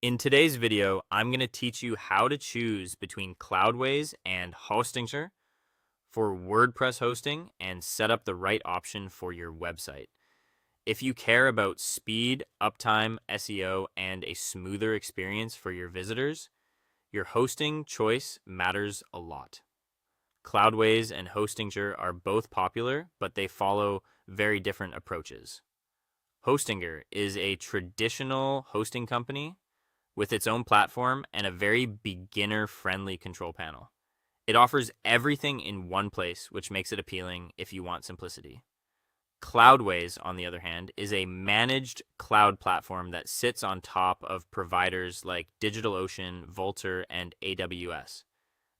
In today's video, I'm going to teach you how to choose between Cloudways and Hostinger for WordPress hosting and set up the right option for your website. If you care about speed, uptime, SEO, and a smoother experience for your visitors, your hosting choice matters a lot. Cloudways and Hostinger are both popular, but they follow very different approaches. Hostinger is a traditional hosting company with its own platform and a very beginner-friendly control panel. It offers everything in one place, which makes it appealing if you want simplicity. Cloudways, on the other hand, is a managed cloud platform that sits on top of providers like DigitalOcean, Vultr, and AWS.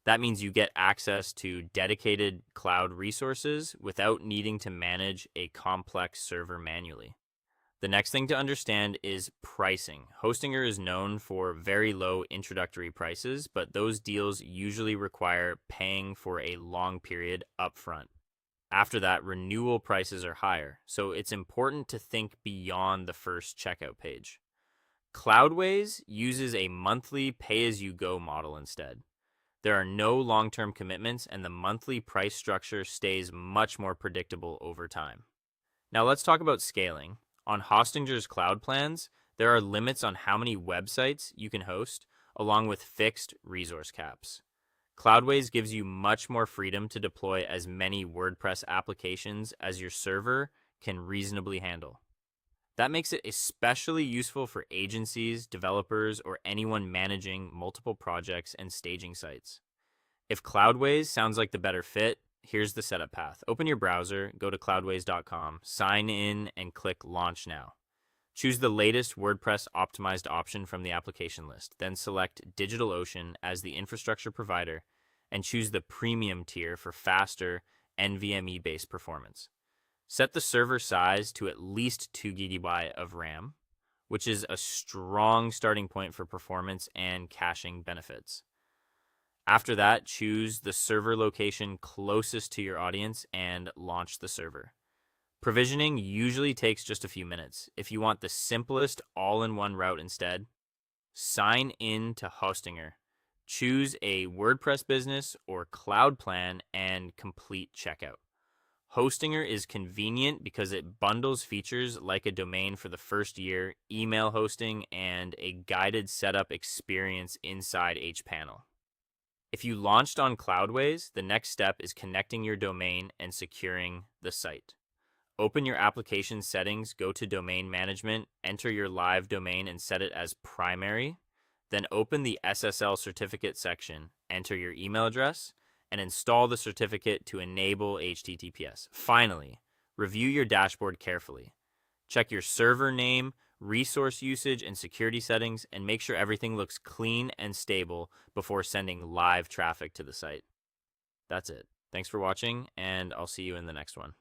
That means you get access to dedicated cloud resources without needing to manage a complex server manually. The next thing to understand is pricing. Hostinger is known for very low introductory prices, but those deals usually require paying for a long period upfront. After that, renewal prices are higher, so it's important to think beyond the first checkout page. Cloudways uses a monthly pay-as-you-go model instead. There are no long-term commitments, and the monthly price structure stays much more predictable over time. Now let's talk about scaling. On Hostinger's cloud plans, there are limits on how many websites you can host, along with fixed resource caps. Cloudways gives you much more freedom to deploy as many WordPress applications as your server can reasonably handle. That makes it especially useful for agencies, developers, or anyone managing multiple projects and staging sites. If Cloudways sounds like the better fit, here's the setup path. Open your browser, go to cloudways.com, sign in, and click Launch Now. Choose the latest WordPress optimized option from the application list. Then select DigitalOcean as the infrastructure provider and choose the premium tier for faster NVMe-based performance. Set the server size to at least 2 GB of RAM, which is a strong starting point for performance and caching benefits. After that, choose the server location closest to your audience and launch the server. Provisioning usually takes just a few minutes. If you want the simplest all-in-one route instead, sign in to Hostinger. Choose a WordPress business or cloud plan and complete checkout. Hostinger is convenient because it bundles features like a domain for the first year, email hosting, and a guided setup experience inside each panel. If you launched on Cloudways, the next step is connecting your domain and securing the site. Open your application settings, go to domain management, enter your live domain and set it as primary. Then open the SSL certificate section, enter your email address, and install the certificate to enable HTTPS. Finally, review your dashboard carefully. Check your server name, resource usage, and security settings, and make sure everything looks clean and stable before sending live traffic to the site. That's it. Thanks for watching, and I'll see you in the next one.